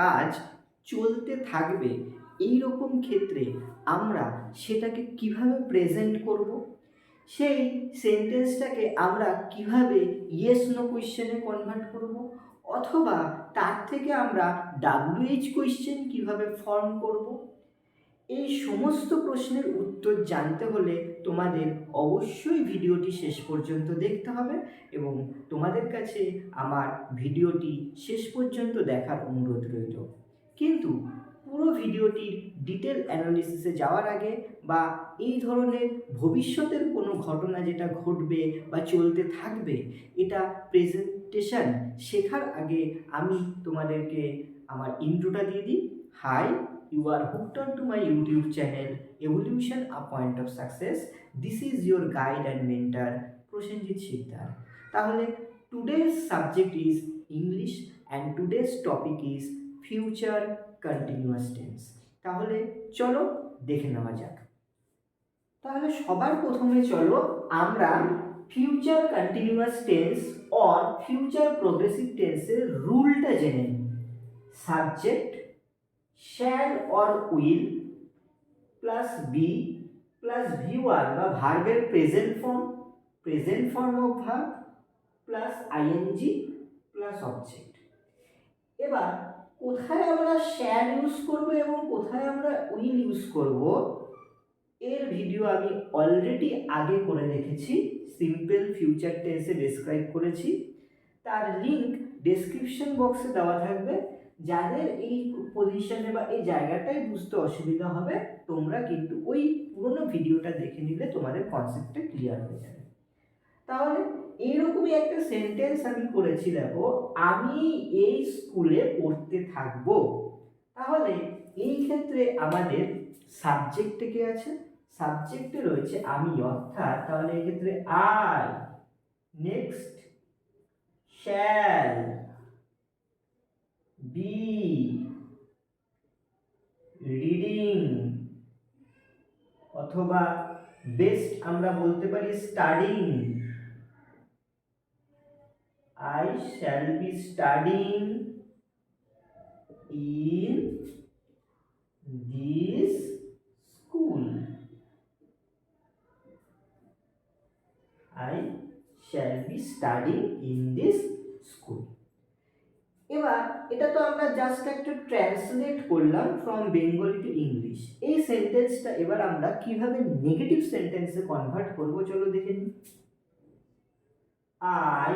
কাজ চলতে থাকবে, এই রকম ক্ষেত্রে আমরা সেটাকে কিভাবে প্রেজেন্ট করব, সেই সেন্টেন্সটাকে আমরা কিভাবে ইয়েস নো কোয়েশ্চেনে কনভার্ট করব, অথবা তার থেকে আমরা WH কোয়েশ্চেন কিভাবে ফর্ম করব। এই সমস্ত প্রশ্নের উত্তর জানতে হলে তোমাদের অবশ্যই ভিডিওটি শেষ পর্যন্ত দেখতে হবে এবং তোমাদের কাছে আমার ভিডিওটি শেষ পর্যন্ত দেখার অনুরোধ রইল। কিন্তু পুরো ভিডিওটির ডিটেল অ্যানালিসিসে যাওয়ার আগে বা এই ধরনের ভবিষ্যতের কোনো ঘটনা যেটা ঘটবে বা চলতে থাকবে, এটা প্রেজেন্টেশন শেখার আগে আমি তোমাদেরকে আমার ইন্ট্রোটা দিয়ে দিই। Hi, you are hooked on to my YouTube channel Evolution A Point of Success. This is your guide and mentor Prosenjit Sikdar. তাহলে today's subject is English and today's topic is future continuous tense. তাহলে চলো দেখে নেওয়া যাক। তাহলে সবার প্রথমে চলো আমরা future continuous tense or future progressive টেন্সের রুলটা জেনে নিই। Subject shall or will plus be plus V1 বা ভার্বের present form of verb plus ing plus object. এবার কোথায় আমরা shall ইউজ করব এবং কোথায় আমরা will ইউজ করব, এর ভিডিও আমি অলরেডি আগে করে রেখেছি, সিম্পল ফিউচার টেন্সে ডেসক্রাইব করেছি, তার লিংক ডেসক্রিপশন বক্সে দেওয়া থাকবে। যাদের এই পজিশনে বা এই জায়গাটায় বুঝতে অসুবিধা হবে, তোমরা কিন্তু ওই পুরোনো ভিডিওটা দেখে নিলে তোমাদের কনসেপ্টটা ক্লিয়ার হয়ে যাবে। তাহলে এইরকমই একটা সেন্টেন্স আমি করেছি, দেখো, আমি এই স্কুলে পড়তে থাকবো। তাহলে এই ক্ষেত্রে আমাদের সাবজেক্টে কে আছে? সাবজেক্টে রয়েছে আমি, অর্থাৎ তাহলে এই ক্ষেত্রে I, next shall, be, reading, অথবা বেস্ট আমরা বলতে পারি studying. I shall be studying in this school. I shall be studying in this school. এবার এটা তো আমরা জাস্ট একটা ট্রান্সলেট করলাম ফ্রম বেঙ্গলি টু ইংলিশ। এই সেন্টেন্সটা এবার আমরা কিভাবে নেগেটিভ সেন্টেন্সে কনভার্ট করব চলো দেখে নিই। I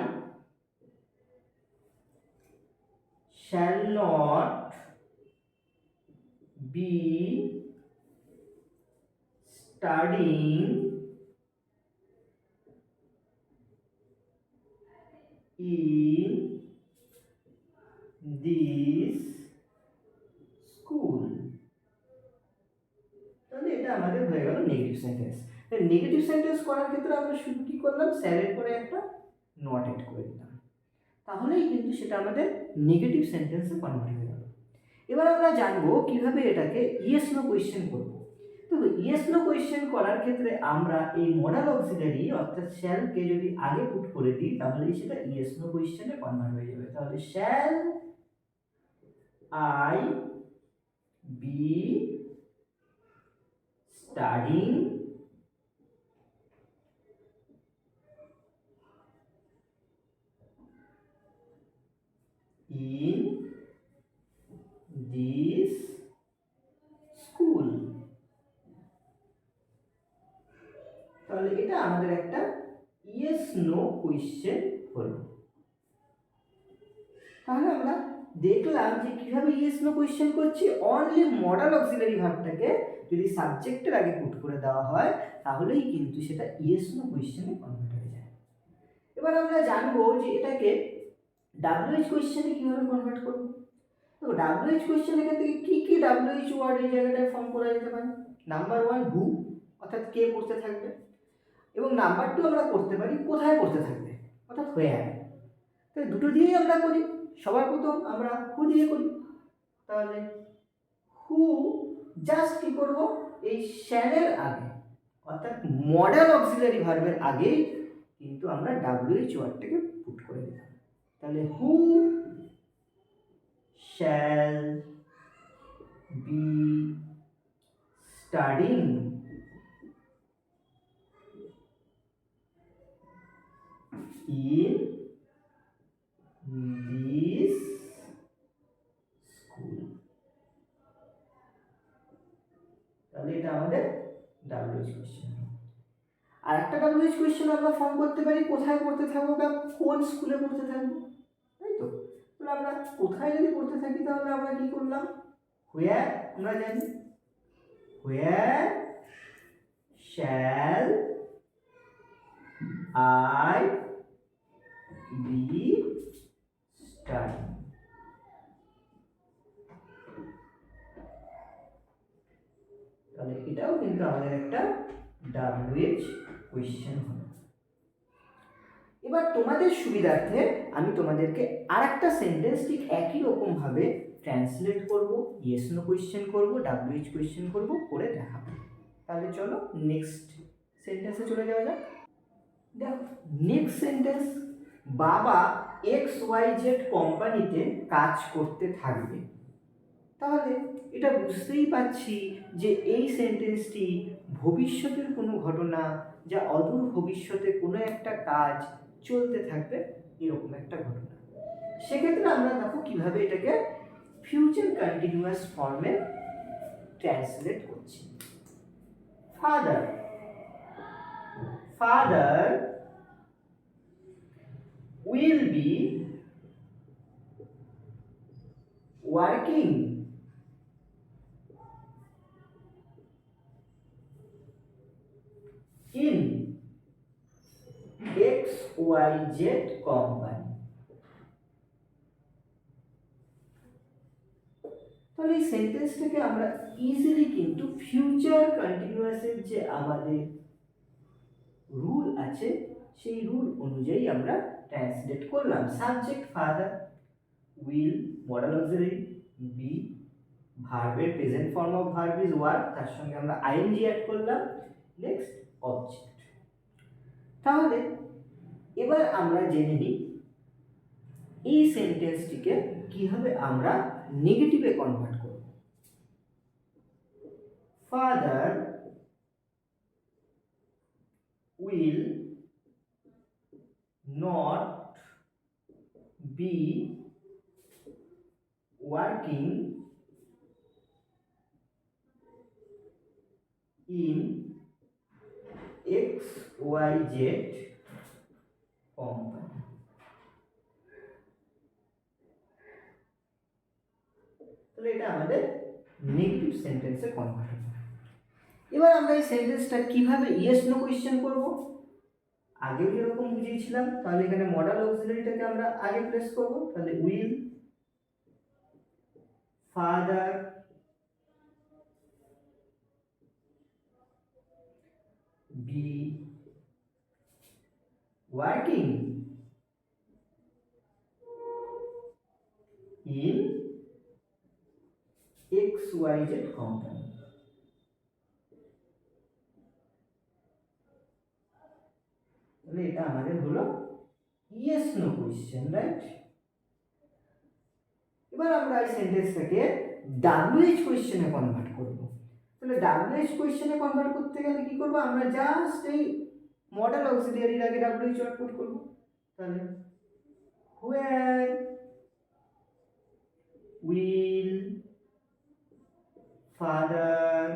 shall not be studying in this school. তাহলে এটা আমাদের হয়ে গেল নেগেটিভ সেন্টেন্স। নেগেটিভ সেন্টেন্স করার ক্ষেত্রে আমরা শুধু কি করলাম, স্যারের পরে একটা নট এড করে দিলাম, তাহলেই কিন্তু সেটা আমাদের নেগেটিভ সেন্টেন্সে কনভার্ট হয়ে গেল। এবার আমরা জানবো কিভাবে এটাকে ইয়েস নো কোয়েশ্চেন করব। তো ইয়েস নো কোয়েশ্চেন করার ক্ষেত্রে আমরা এই মডাল অক্সিলারি অর্থাৎ শ্যালকে যদি আগে পুট করে দিই, তাহলেই সেটা ইয়েস নো কোয়েশ্চেনে কনভার্ট হয়ে যাবে। তাহলে shall I be studying in this school. তাহলে এটা আমাদের একটা ইয়েস নো কোয়েশ্চেন হলো। তাহলে আমরা দেখলাম যে কিভাবে ইয়েস নো কোয়েশ্চেন করছি। অনলি মডাল অক্সিলারি ভার্বটাকে যদি সাবজেক্টের আগে পুট করে দেওয়া হয়, তাহলেই কিন্তু সেটা ইয়েস নো কোয়েশ্চেনে কনভার্ট হয়ে যায়। এবার আমরা জানবো যে এটাকে WH কোয়েশ্চেনে কিভাবে কনভার্ট করব। তো WH কোয়েশ্চেন এখান থেকে কি কি WH ওয়ার্ড এই জায়গাটায় ফর্ম করা যেতে পারে। নাম্বার 1 হু, অর্থাৎ কে পড়তে থাকবে, এবং নাম্বার 2 আমরা করতে পারি কোথায় পড়তে থাকবে, অর্থাৎ হোয়ার। তো দুটো দিয়েই আমরা করি। সবার প্রথম আমরা হু দিয়ে করি। তাহলে হু জাস্ট কি করব, এই শ্যালের আগে অর্থাৎ মডাল অক্সিলারি ভার্বের আগেই কিন্তু আমরা WH ওয়ার্ডটাকে পুট করে দিলাম। তাহলে হু shall be studying in this school. তাহলে এটা আমাদের ডাব্লিউএইচ কোশ্চেন। আর একটা ডাব্লিউএইচ কোশ্চেন আমরা ফর্ম করতে পারি কোথায় পড়তে থাকবো বা কোন স্কুলে পড়তে থাকবো, তাই তো? তাহলে আমরা কোথায় যদি পড়তে থাকি তাহলে আমরা কি করলাম, হোয়ার আমরা জানি, হোয়ার শ্যাল আই বি স্টাডিং। তাহলে এটাও কিন্তু আমাদের একটা ডাব্লিউএইচ কোয়েশ্চেন হবে। এবার তোমাদের সুবিধার্থে আমি তোমাদেরকে আরেকটা সেন্টেন্স ঠিক একই রকম ভাবে ট্রান্সলেট করব, ইয়েস নো কোয়েশ্চেন করব, ডাব্লিউএইচ কোয়েশ্চেন করব, করে দেখাবো। তাহলে চলো নেক্সট সেন্টেন্সে চলে যাওয়া যাক। দেখো নেক্সট সেন্টেন্স, বাবা XYZ কোম্পানিতে কাজ করতে থাকবে। তাহলে এটা বুঝতেই পারছি যে এই সেন্টেন্সটি ভবিষ্যতের কোনো ঘটনা, যা অদূর ভবিষ্যতে কোনো একটা কাজ চলতে থাকবে এরকম একটা ঘটনা। সেক্ষেত্রে আমরা দেখো কিভাবে এটাকে ফিউচার কন্টিনিউয়াস ফর্মে ট্রান্সলেট করছি। Father will be working in XYZ company. তাহলে এই সেন্টেন্সটাকে আমরা ইজিলি কিন্তু ফিউচার কন্টিনিউয়াসের যে আমাদের রুল আছে সেই রুল অনুযায়ী আমরা ট্রান্সলেট করলাম। Subject father, will modal auxiliary, be ভার্বের present form of verb is work, তার সঙ্গে আমরা আইএনজি অ্যাড করলাম, নেক্সট অবজেক্ট। তাহলে এবার আমরা জেনে নিই এই সেন্টেন্সটিকে কিভাবে আমরা নেগেটিভে কনভার্ট করব। Father will not be working in XYZ company. তাহলে এটা আমাদের নেগেটিভ সেন্টেন্সে কনভার্ট হবে। এবার আমরা এই সেন্টেন্সটা কিভাবে ইয়েস নো কোয়েশ্চেন করব, আগেও যেরকম বুঝিয়েছিলাম। তাহলে এখানে মডেল অক্সিলারিটাকে আমরা আগে প্লেস করব। তাহলে will father be working in XYZ company. তাহলে এটা আমাদের হলো ইয়েস নো কোয়েশ্চেন, রাইট? এবার আমরা এই সেন্টেন্সটাকে ডাব্লিউএইচ কোয়েশ্চেনে কনভার্ট করব। তাহলে ডাব্লিউএইচ কোয়েশ্চেনে কনভার্ট করতে গেলে কি করব, আমরা জাস্ট এই মডেল অক্সিলিয়ারির আগে ডাব্লিউএইচ ওয়ার্ড পুট করব। তাহলে where will father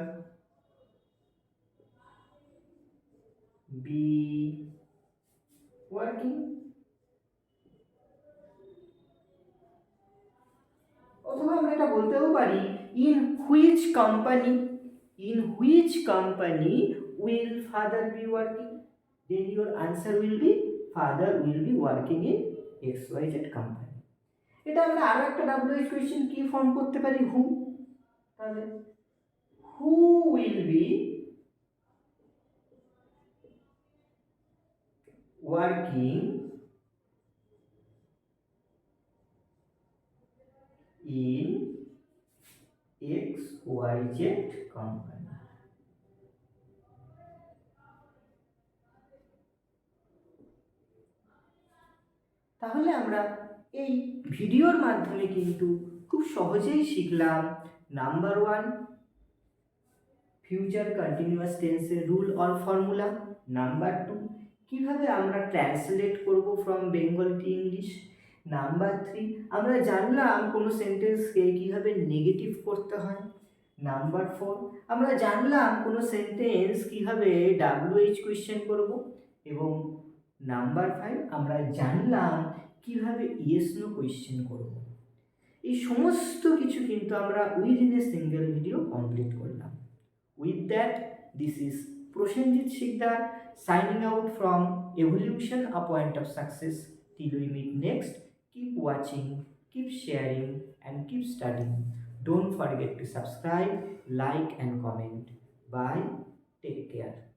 be working, অথবা আমরা এটা বলতেও পারি in which company will father be working, then your answer will be father will be working in XYZ company. এটা আমরা আরো একটা ডাব্লিউএইচ কোয়েশ্চেন কি ফর্ম করতে পারি, হু। তাহলে হু will be working in XYZ company. তাহলে আমরা এই ভিডিওর মাধ্যমে কিন্তু খুব সহজেই শিখলাম। নাম্বার 1, ফিউচার কন্টিনিউয়াস টেন্সের রুল অর ফর্মুলা। নাম্বার 2, কিভাবে আমরা ট্রান্সলেট করব from Bengali to English. Number 3, আমরা জানলাম কোনো সেন্টেন্সকে কিভাবে নেগেটিভ করতে হয়। নাম্বার 4, আমরা জানলাম কোনো সেন্টেন্স কিভাবে WH কোয়েশ্চেন করব। এবং নাম্বার 5, আমরা জানলাম কিভাবে ইয়েস নো কোয়েশ্চেন করব। এই সমস্ত কিছু কিন্তু আমরা within a single video complete করলাম। With that, this is Prosenjit Sikdar signing out from Evolution, a Point of Success. Till we meet next, keep watching, keep sharing, and keep studying. Don't forget to subscribe, like, and comment. Bye. Take care.